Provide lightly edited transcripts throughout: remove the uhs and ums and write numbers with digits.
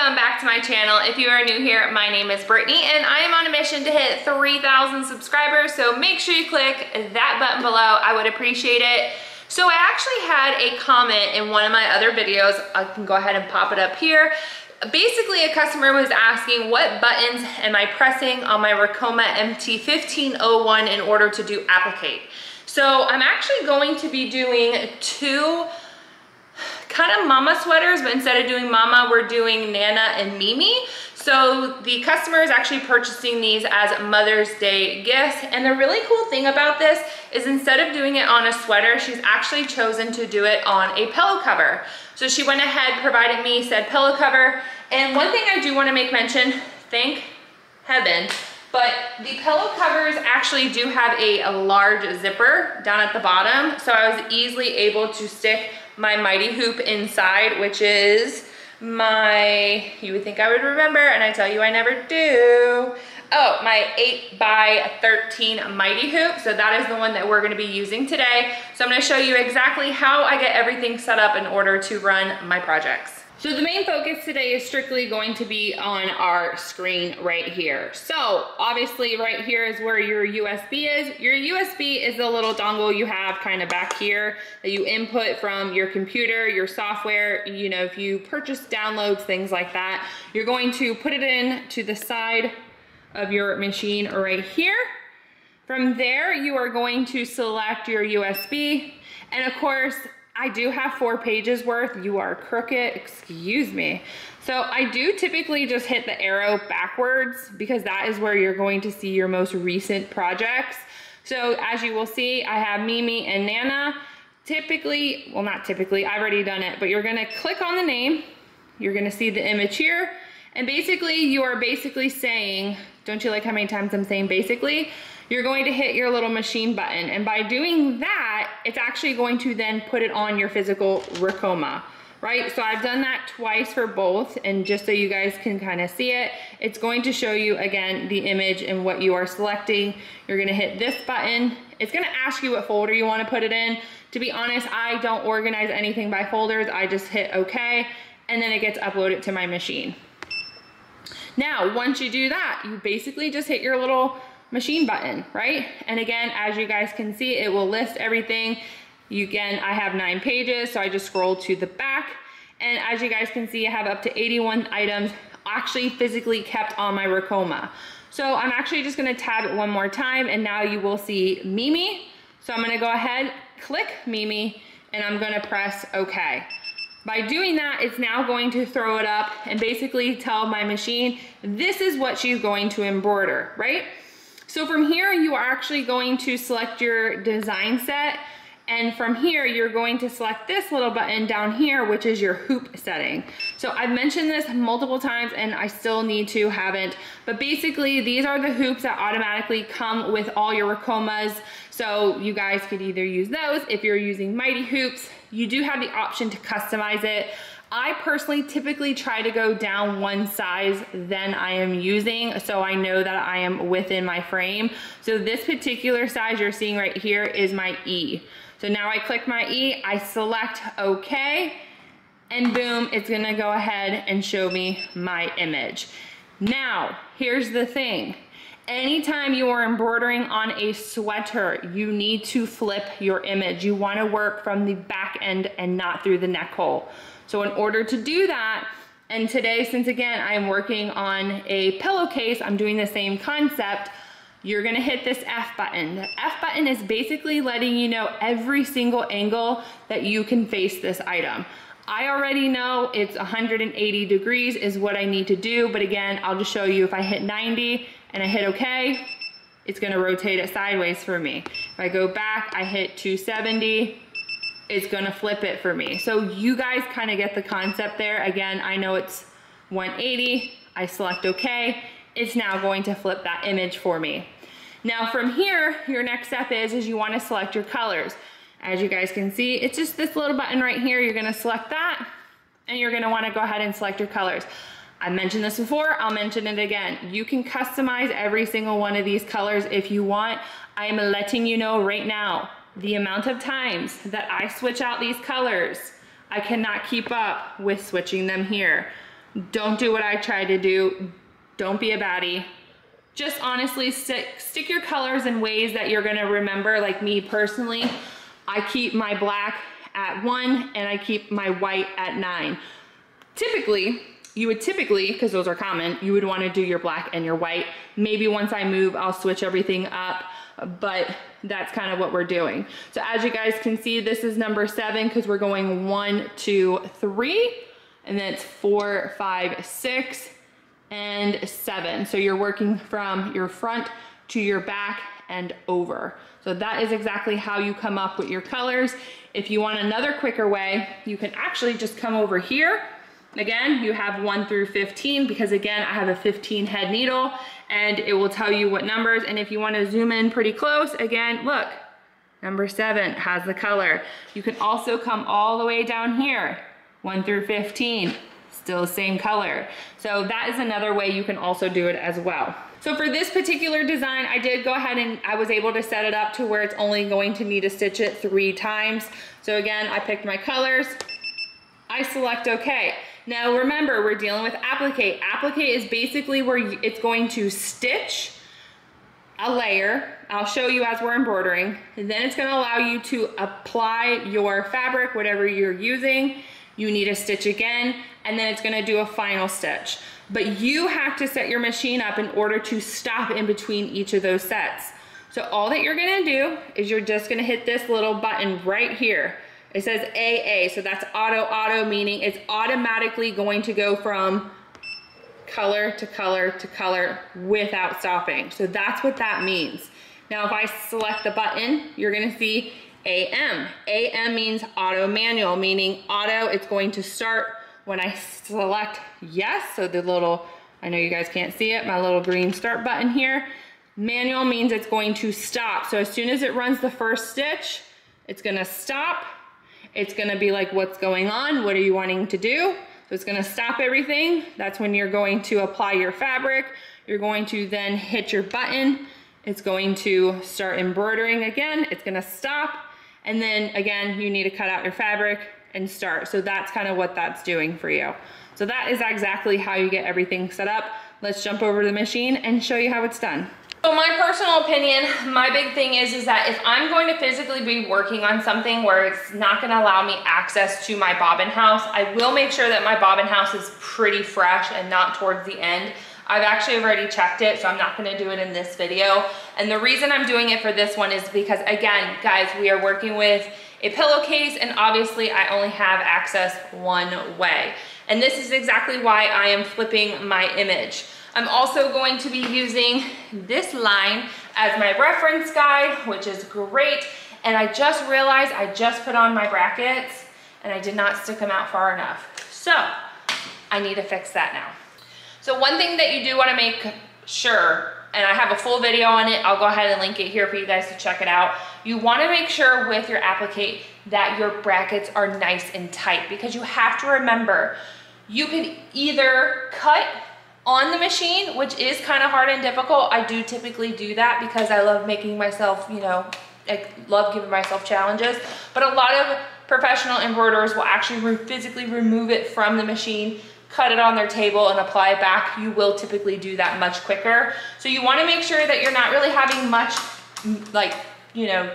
welcome back to my channel. If you are new here, my name is Brittany and I am on a mission to hit 3,000 subscribers, so make sure you click that button below. I would appreciate it. So I actually had a comment in one of my other videos. I can go ahead and pop it up here. Basically, a customer was asking what buttons am I pressing on my Ricoma MT1501 in order to do applique. So I'm actually going to be doing two kind of mama sweaters, but instead of doing mama, we're doing Nana and Mimi. So the customer is actually purchasing these as Mother's Day gifts. And the really cool thing about this is instead of doing it on a sweater, she's actually chosen to do it on a pillow cover. So she went ahead, provided me said pillow cover. And one thing I do want to make mention, thank heaven, but the pillow covers actually do have a large zipper down at the bottom. So I was easily able to stick my mighty hoop inside, which is my, you would think I would remember, and I tell you I never do. Oh, my 8x13 mighty hoop. So that is the one that we're gonna be using today. So I'm gonna show you exactly how I get everything set up in order to run my projects. So the main focus today is strictly going to be on our screen right here. So obviously right here is where your USB is. Your USB is the little dongle you have kind of back here that you input from your computer, your software. You know, if you purchase downloads, things like that, you're going to put it in to the side of your machine right here. From there, you are going to select your USB. And of course, I do have 4 pages worth. You are crooked, excuse me. So I do typically just hit the arrow backwards because that is where you're going to see your most recent projects. So as you will see, I have Mimi and Nana. Typically, well not typically, I've already done it, but you're gonna click on the name. You're gonna see the image here. And basically you are basically saying, don't you like how many times I'm saying basically? You're going to hit your little machine button. And by doing that, it's actually going to then put it on your physical Ricoma, right? So I've done that twice for both. And just so you guys can kind of see it, it's going to show you again, the image and what you are selecting. You're gonna hit this button. It's gonna ask you what folder you wanna put it in. To be honest, I don't organize anything by folders. I just hit okay, and then it gets uploaded to my machine. Now, once you do that, you basically just hit your little machine button, right? And again, as you guys can see, it will list everything. Again, I have 9 pages, so I just scroll to the back. And as you guys can see, I have up to 81 items actually physically kept on my Ricoma. So I'm actually just gonna tab it one more time, and now you will see Mimi. So I'm gonna go ahead, click Mimi, and I'm gonna press okay. By doing that, it's now going to throw it up and basically tell my machine, this is what she's going to embroider, right? So from here, you are actually going to select your design set. And from here, you're going to select this little button down here, which is your hoop setting. So I've mentioned this multiple times and I still need to, haven't. But basically, these are the hoops that automatically come with all your Ricomas. So you guys could either use those. If you're using mighty hoops, you do have the option to customize it. I personally typically try to go down one size than I am using, so I know that I am within my frame. So this particular size you're seeing right here is my E. So now I click my E, I select okay, and boom, it's gonna go ahead and show me my image. Now, here's the thing. Anytime you are embroidering on a sweater, you need to flip your image. You wanna work from the back end and not through the neck hole. So in order to do that, and today, since again, I'm working on a pillowcase, I'm doing the same concept, you're gonna hit this F button. The F button is basically letting you know every single angle that you can face this item. I already know it's 180 degrees is what I need to do, but again, I'll just show you if I hit 90 and I hit okay, it's gonna rotate it sideways for me. If I go back, I hit 270, it's gonna flip it for me. So you guys kind of get the concept there. Again, I know it's 180, I select okay, it's now going to flip that image for me. Now from here, your next step is you wanna select your colors. As you guys can see, it's just this little button right here. You're gonna select that, and you're gonna wanna go ahead and select your colors. I mentioned this before, I'll mention it again. You can customize every single one of these colors if you want. I am letting you know right now, the amount of times that I switch out these colors, I cannot keep up with switching them here. Don't do what I tried to do. Don't be a baddie. Just honestly stick your colors in ways that you're gonna remember. Like me personally, I keep my black at 1 and I keep my white at 9. Typically, because those are common, you would wanna do your black and your white. Maybe once I move, I'll switch everything up, but that's kind of what we're doing. So as you guys can see, this is number 7 because we're going 1, 2, 3, and then it's 4, 5, 6, and 7. So you're working from your front to your back and over. So that is exactly how you come up with your colors. If you want another quicker way, you can actually just come over here. Again, you have 1 through 15 because again, I have a 15 head needle and it will tell you what numbers. And if you want to zoom in pretty close, again, look, number 7 has the color. You can also come all the way down here, 1 through 15. Still the same color. So that is another way you can also do it as well. So for this particular design, I did go ahead and I was able to set it up to where it's only going to need to stitch it 3 times. So again, I picked my colors, I select OK. Now remember, we're dealing with applique. Applique is basically where it's going to stitch a layer. I'll show you as we're embroidering. And then it's going to allow you to apply your fabric, whatever you're using. You need to stitch again, and then it's gonna do a final stitch. But you have to set your machine up in order to stop in between each of those sets. So all that you're gonna do is you're just gonna hit this little button right here. It says AA, so that's auto, meaning it's automatically going to go from color to color to color without stopping. So that's what that means. Now if I select the button, you're gonna see AM. AM means auto manual, meaning auto, it's going to start when I select yes. So the little, I know you guys can't see it, my little green start button here. Manual means it's going to stop. So as soon as it runs the first stitch, it's gonna stop. It's gonna be like, what's going on? What are you wanting to do? So it's gonna stop everything. That's when you're going to apply your fabric. You're going to then hit your button. It's going to start embroidering again. It's gonna stop. And then again, you need to cut out your fabric and start. So that's kind of what that's doing for you. So that is exactly how you get everything set up. Let's jump over to the machine and show you how it's done. So my personal opinion, my big thing is that if I'm going to physically be working on something where it's not gonna allow me access to my bobbin house, I will make sure that my bobbin house is pretty fresh and not towards the end. I've actually already checked it, so I'm not gonna do it in this video. And the reason I'm doing it for this one is because, again, guys, we are working with a pillowcase, and obviously I only have access one way. And this is exactly why I am flipping my image. I'm also going to be using this line as my reference guide, which is great. And I just realized I just put on my brackets and I did not stick them out far enough. So I need to fix that now. So one thing that you do want to make sure, and I have a full video on it, I'll go ahead and link it here for you guys to check it out. You want to make sure with your applique that your brackets are nice and tight, because you have to remember, you could either cut on the machine, which is kind of hard and difficult. I do typically do that because I love making myself, you know, I love giving myself challenges, but a lot of professional embroiderers will actually physically remove it from the machine, cut it on their table and apply it back. You will typically do that much quicker. So you want to make sure that you're not really having much, like, you know,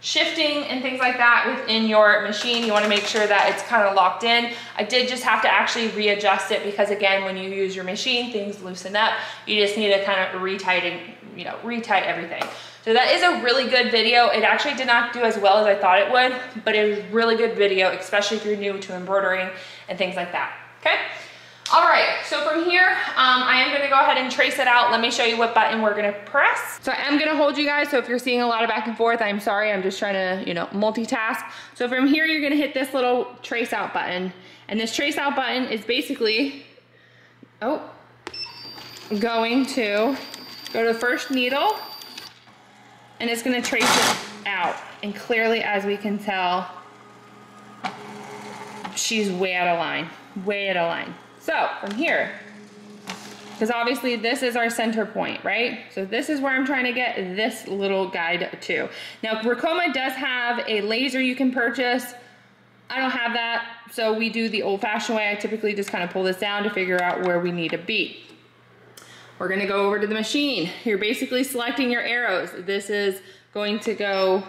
shifting and things like that within your machine. You want to make sure that it's kind of locked in. I did just have to actually readjust it because, again, when you use your machine, things loosen up. You just need to kind of retight everything. So that is a really good video. It actually did not do as well as I thought it would, but it was a really good video, especially if you're new to embroidering and things like that. Okay. All right, so from here, I am gonna go ahead and trace it out. Let me show you what button we're gonna press. So I am gonna hold you guys, so if you're seeing a lot of back and forth, I'm sorry, I'm just trying to, you know, multitask. So from here, you're gonna hit this little trace out button. And this trace out button is basically, going to go to the first needle, and it's gonna trace it out. And clearly, as we can tell, she's way out of line, way out of line. So from here, because obviously this is our center point, right? So this is where I'm trying to get this little guide to. Now, Ricoma does have a laser you can purchase. I don't have that. So we do the old-fashioned way. I typically just kind of pull this down to figure out where we need to be. We're gonna go over to the machine. You're basically selecting your arrows. This is going to go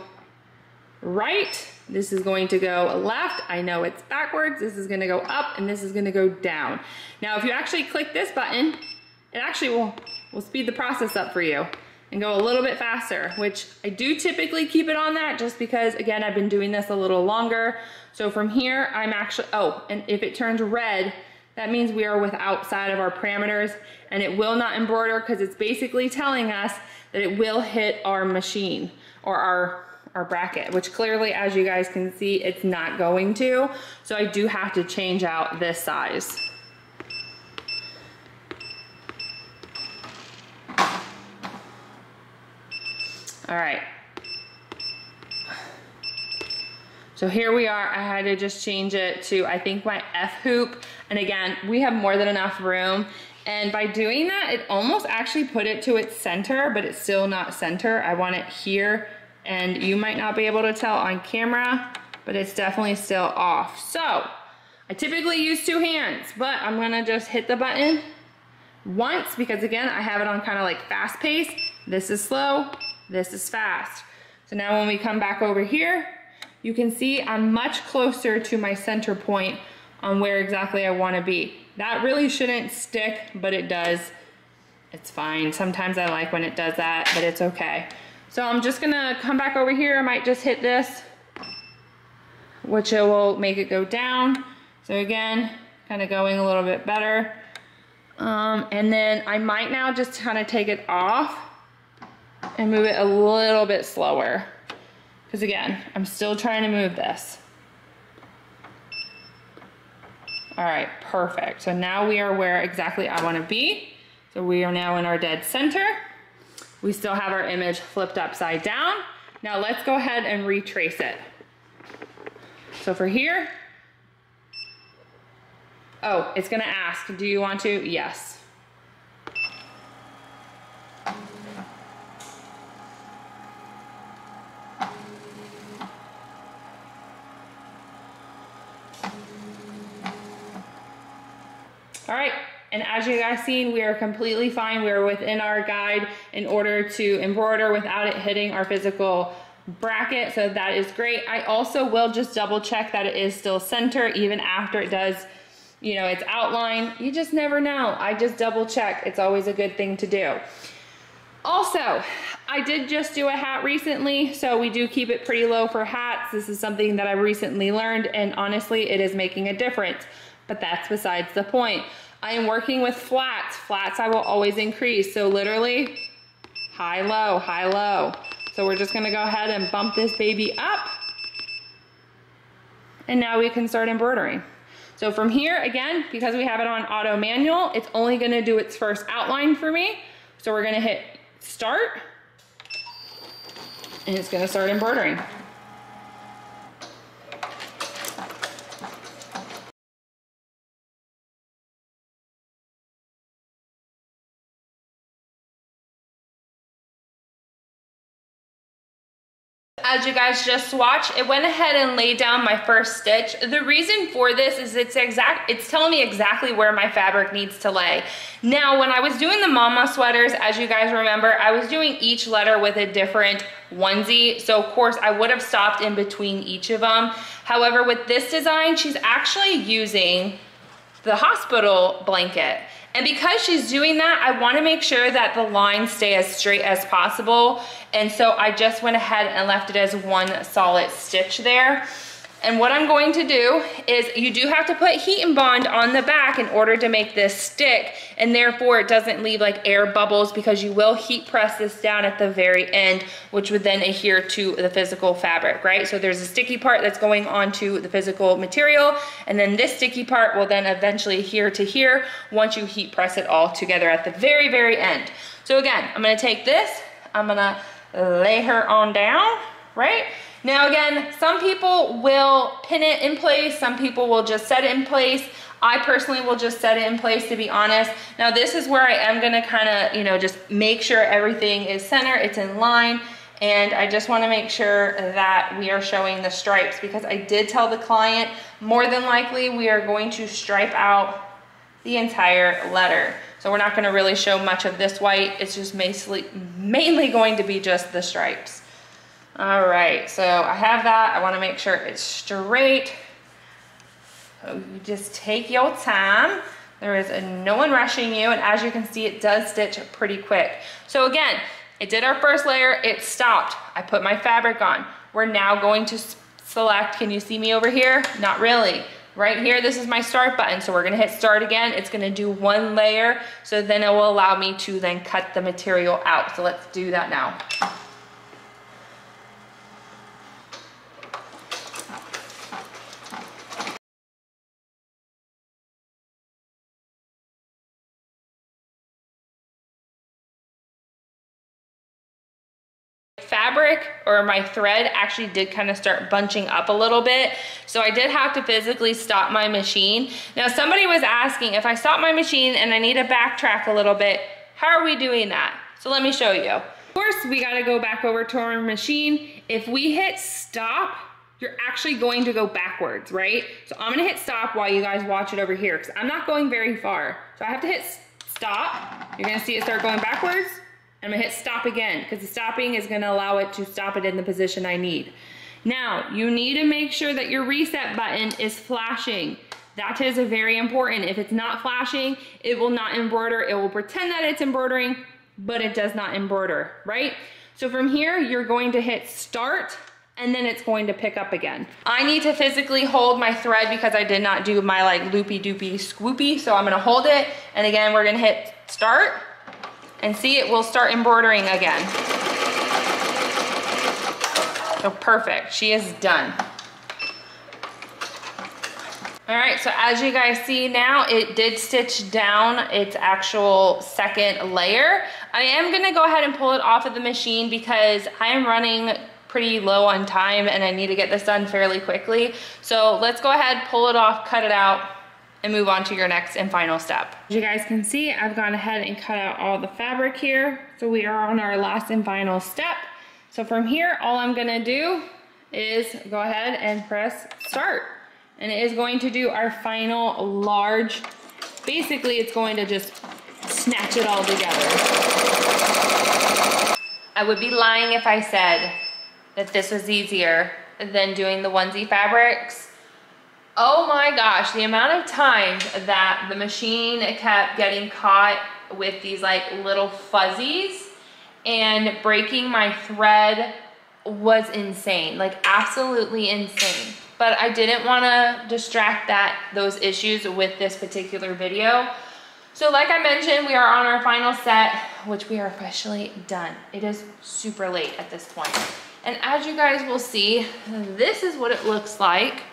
right. This is going to go left. I know it's backwards. This is gonna go up, and this is gonna go down. Now, if you actually click this button, it actually will speed the process up for you and go a little bit faster, which I do typically keep it on that just because, again, I've been doing this a little longer. So from here, I'm actually, oh, and if it turns red, that means we are outside of our parameters, and it will not embroider because it's basically telling us that it will hit our machine or our bracket, which clearly, as you guys can see, it's not going to. So I do have to change out this size. All right. So here we are. I had to just change it to, I think, my F hoop. And again, we have more than enough room. And by doing that, it almost actually put it to its center, but it's still not center. I want it here, and you might not be able to tell on camera, but it's definitely still off. So I typically use 2 hands, but I'm gonna just hit the button once because, again, I have it on kind of like fast pace. This is slow, this is fast. So now when we come back over here, you can see I'm much closer to my center point on where exactly I want to be. That really shouldn't stick, but it does. It's fine. Sometimes I like when it does that, but it's okay. So I'm just gonna come back over here. I might just hit this, which it will make it go down. So again, kind of going a little bit better. And then I might now just kind of take it off and move it a little bit slower. Because again, I'm still trying to move this. All right, perfect. So now we are where exactly I want to be. So we are now in our dead center. We still have our image flipped upside down. Now let's go ahead and retrace it. So for here, oh, it's gonna ask, do you want to? Yes. All right, and as you guys seen, we are completely fine. We are within our guide in order to embroider without it hitting our physical bracket, so that is great. I also will just double check that it is still center even after it does, you know, its outline. You just never know. I just double check. It's always a good thing to do. Also, I did just do a hat recently, so we do keep it pretty low for hats. This is something that I recently learned, and honestly, it is making a difference. But that's besides the point. I am working with flats. Flats I will always increase. So literally high, low, high, low. So we're just gonna go ahead and bump this baby up. And now we can start embroidering. So from here, again, because we have it on auto manual, it's only gonna do its first outline for me. So we're gonna hit start, and it's gonna start embroidering. As you guys just watched, it went ahead and laid down my first stitch. The reason for this is it's telling me exactly where my fabric needs to lay. Now, when I was doing the mama sweaters, as you guys remember, I was doing each letter with a different onesie. So of course I would have stopped in between each of them. However, with this design, she's actually using the hospital blanket. And because she's doing that, I want to make sure that the lines stay as straight as possible. And so I just went ahead and left it as one solid stitch there. And what I'm going to do is you do have to put heat and bond on the back in order to make this stick, and therefore it doesn't leave like air bubbles, because you will heat press this down at the very end, which would then adhere to the physical fabric, right? So there's a sticky part that's going onto the physical material, and then this sticky part will then eventually adhere to here once you heat press it all together at the very, very end. So again, I'm gonna take this, I'm gonna lay her on down, right? Now again, some people will pin it in place, some people will just set it in place. I personally will just set it in place, to be honest. Now this is where I am gonna kinda, you know, just make sure everything is center, it's in line, and I just wanna make sure that we are showing the stripes, because I did tell the client more than likely we are going to stripe out the entire letter. So we're not gonna really show much of this white. It's just mainly going to be just the stripes. All right, so I have that. I wanna make sure it's straight. So you just take your time. There is no one rushing you, and as you can see, it does stitch pretty quick. So again, it did our first layer, it stopped. I put my fabric on. We're now going to select, can you see me over here? Not really. Right here, this is my start button. So we're gonna hit start again. It's gonna do one layer, so then it will allow me to then cut the material out. So let's do that now. Fabric or my thread actually did kind of start bunching up a little bit, so I did have to physically stop my machine. Now somebody was asking, if I stop my machine and I need to backtrack a little bit, how are we doing that? So let me show you. Of course, we got to go back over to our machine. If we hit stop, you're actually going to go backwards, right? So I'm gonna hit stop while you guys watch it over here, because I'm not going very far. So I have to hit stop. You're gonna see it start going backwards. I'm gonna hit stop again, because the stopping is gonna allow it to stop it in the position I need. Now, you need to make sure that your reset button is flashing. That is very important. If it's not flashing, it will not embroider. It will pretend that it's embroidering, but it does not embroider, right? So from here, you're going to hit start, and then it's going to pick up again. I need to physically hold my thread because I did not do my like loopy doopy scoopy, so I'm gonna hold it, and again, we're gonna hit start, and see, it will start embroidering again. So perfect, she is done. All right, so as you guys see now, it did stitch down its actual second layer. I am gonna go ahead and pull it off of the machine because I am running pretty low on time and I need to get this done fairly quickly. So let's go ahead, pull it off, cut it out, and move on to your next and final step. As you guys can see, I've gone ahead and cut out all the fabric here. So we are on our last and final step. So from here, all I'm gonna do is go ahead and press start. And it is going to do our final large, basically it's going to just snatch it all together. I would be lying if I said that this was easier than doing the onesie fabrics. Oh my gosh, the amount of times that the machine kept getting caught with these like little fuzzies and breaking my thread was insane, like absolutely insane. But I didn't wanna distract those issues with this particular video. So like I mentioned, we are on our final set, which we are officially done. It is super late at this point. And as you guys will see, this is what it looks like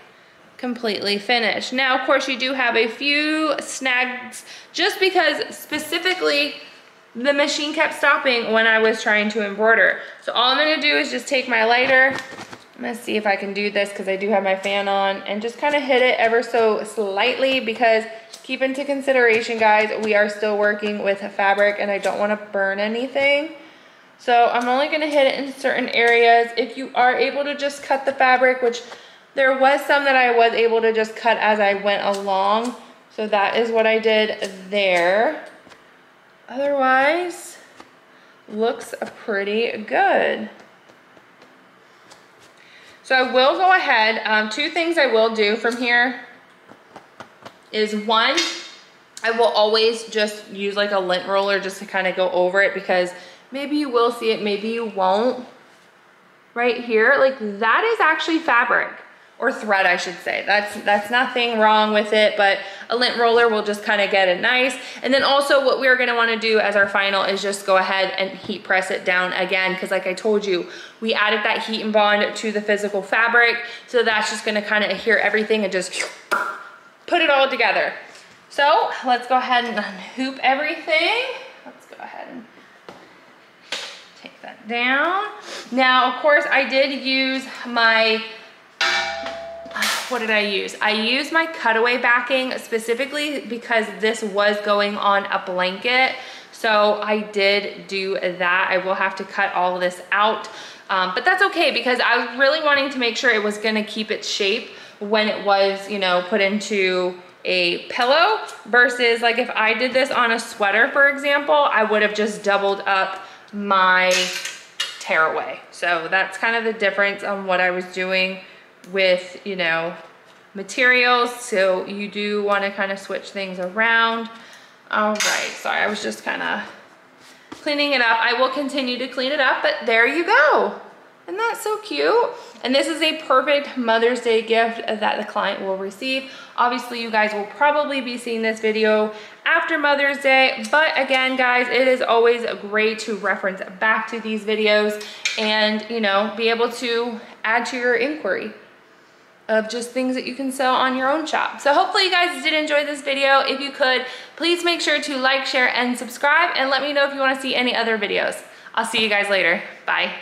completely finished. Now, of course, you do have a few snags just because specifically the machine kept stopping when I was trying to embroider. So all I'm gonna do is just take my lighter. I'm gonna see if I can do this because I do have my fan on, and just kind of hit it ever so slightly, because keep into consideration, guys, we are still working with fabric and I don't want to burn anything. So I'm only gonna hit it in certain areas. If you are able to just cut the fabric, which there was some that I was able to just cut as I went along, so that is what I did there. Otherwise, looks pretty good. So I will go ahead, two things I will do from here is, one, I will always just use like a lint roller just to kind of go over it, because maybe you will see it, maybe you won't. Right here, like that is actually fabric, or thread I should say. That's nothing wrong with it, but a lint roller will just kind of get it nice. And then also what we're gonna wanna do as our final is just go ahead and heat press it down again, because like I told you, we added that heat and bond to the physical fabric, so that's just gonna kind of adhere everything and just put it all together. So let's go ahead and unhoop everything. Let's go ahead and take that down. Now, of course, I did use my, what did I use? I used my cutaway backing specifically because this was going on a blanket. So I did do that. I will have to cut all of this out, but that's okay because I was really wanting to make sure it was gonna keep its shape when it was, you know, put into a pillow versus like if I did this on a sweater, for example, I would have just doubled up my tearaway. So that's kind of the difference on what I was doing with, you know, materials. So you do want to kind of switch things around. All right, sorry, I was just kind of cleaning it up. I will continue to clean it up, but there you go. Isn't that so cute? And this is a perfect Mother's Day gift that the client will receive. Obviously, you guys will probably be seeing this video after Mother's Day, but again, guys, it is always great to reference back to these videos and, you know, be able to add to your inquiry of just things that you can sell on your own shop. So hopefully you guys did enjoy this video. If you could, please make sure to like, share, and subscribe, and let me know if you want to see any other videos. I'll see you guys later. Bye.